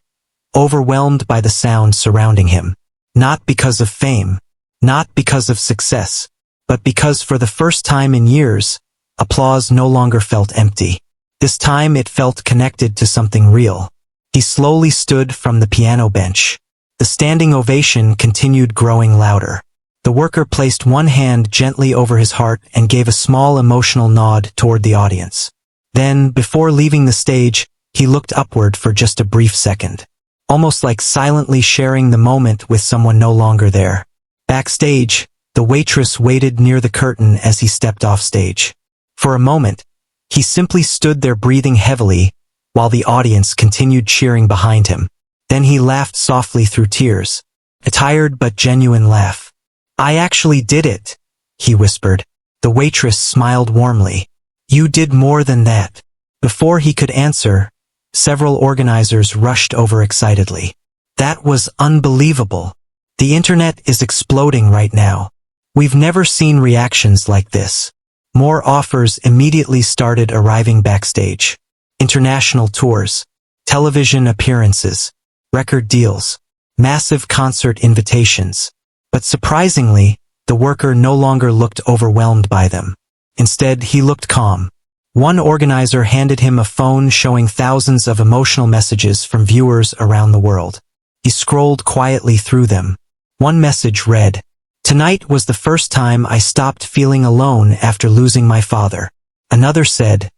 overwhelmed by the sound surrounding him. Not because of fame, not because of success, but because for the first time in years, applause no longer felt empty. This time it felt connected to something real. He slowly stood from the piano bench. The standing ovation continued growing louder. The worker placed one hand gently over his heart and gave a small emotional nod toward the audience. Then, before leaving the stage, he looked upward for just a brief second, almost like silently sharing the moment with someone no longer there. Backstage, the waitress waited near the curtain as he stepped off stage. For a moment, he simply stood there breathing heavily, while the audience continued cheering behind him. Then he laughed softly through tears, a tired but genuine laugh. "I actually did it," he whispered. The waitress smiled warmly. "You did more than that." Before he could answer, several organizers rushed over excitedly. "That was unbelievable. The internet is exploding right now. We've never seen reactions like this." More offers immediately started arriving backstage. International tours, television appearances, record deals, massive concert invitations. But surprisingly, the worker no longer looked overwhelmed by them. Instead, he looked calm. One organizer handed him a phone showing thousands of emotional messages from viewers around the world. He scrolled quietly through them. One message read, "Tonight was the first time I stopped feeling alone after losing my father." Another said,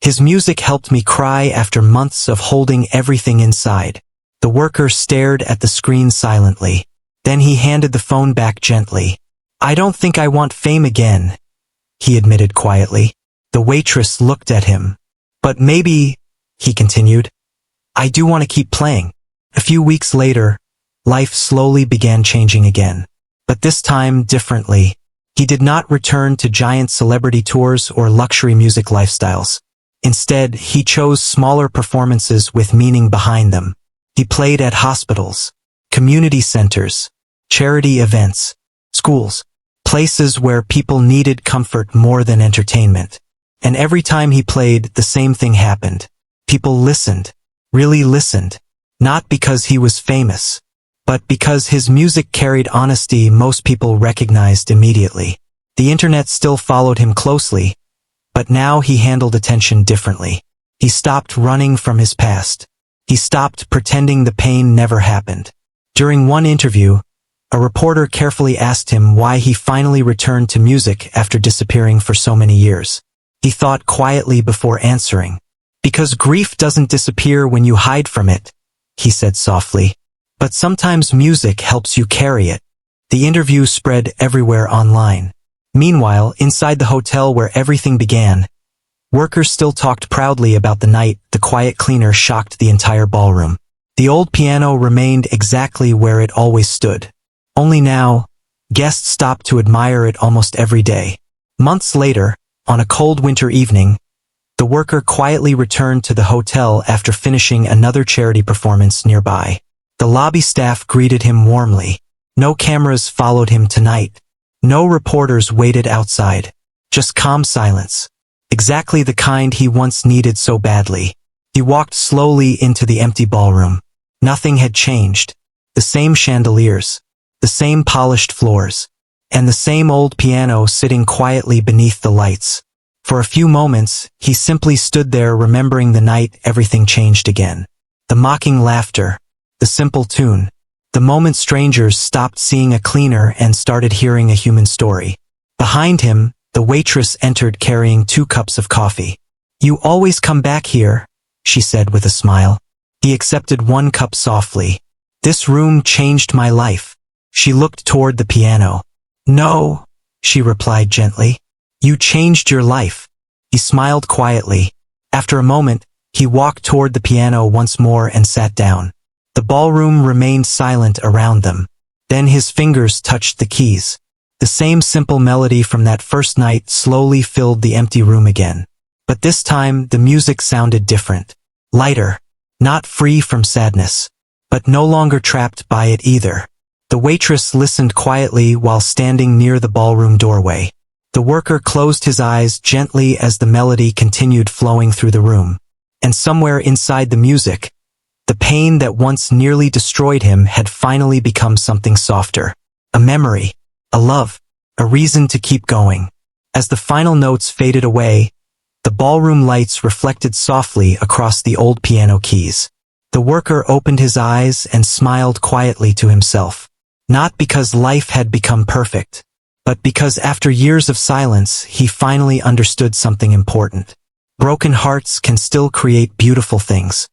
"His music helped me cry after months of holding everything inside." The worker stared at the screen silently. Then he handed the phone back gently. "I don't think I want fame again," he admitted quietly. The waitress looked at him. "But maybe," he continued, "I do want to keep playing." A few weeks later, life slowly began changing again. But this time differently. He did not return to giant celebrity tours or luxury music lifestyles. Instead, he chose smaller performances with meaning behind them. He played at hospitals, community centers, charity events, schools, places where people needed comfort more than entertainment. And every time he played, the same thing happened. People listened, really listened, not because he was famous, but because his music carried honesty most people recognized immediately. The internet still followed him closely, but now he handled attention differently. He stopped running from his past. He stopped pretending the pain never happened. During one interview, a reporter carefully asked him why he finally returned to music after disappearing for so many years. He thought quietly before answering. "Because grief doesn't disappear when you hide from it," he said softly. "But sometimes music helps you carry it." The interview spread everywhere online. Meanwhile, inside the hotel where everything began, workers still talked proudly about the night the quiet cleaner shocked the entire ballroom. The old piano remained exactly where it always stood. Only now, guests stopped to admire it almost every day. Months later, on a cold winter evening, the worker quietly returned to the hotel after finishing another charity performance nearby. The lobby staff greeted him warmly. No cameras followed him tonight. No reporters waited outside. Just calm silence. Exactly the kind he once needed so badly. He walked slowly into the empty ballroom. Nothing had changed. The same chandeliers, the same polished floors, and the same old piano sitting quietly beneath the lights. For a few moments, he simply stood there remembering the night everything changed again. The mocking laughter, the simple tune, the moment strangers stopped seeing a cleaner and started hearing a human story. Behind him, the waitress entered carrying 2 cups of coffee. "You always come back here," she said with a smile. He accepted 1 cup softly. "This room changed my life." She looked toward the piano. "No," she replied gently. "You changed your life." He smiled quietly. After a moment, he walked toward the piano once more and sat down. The ballroom remained silent around them. Then his fingers touched the keys. The same simple melody from that first night slowly filled the empty room again. But this time, the music sounded different. Lighter. Not free from sadness. But no longer trapped by it either. The waitress listened quietly while standing near the ballroom doorway. The worker closed his eyes gently as the melody continued flowing through the room. And somewhere inside the music, the pain that once nearly destroyed him had finally become something softer. A memory, a love, a reason to keep going. As the final notes faded away, the ballroom lights reflected softly across the old piano keys. The worker opened his eyes and smiled quietly to himself. Not because life had become perfect, but because after years of silence, he finally understood something important. Broken hearts can still create beautiful things.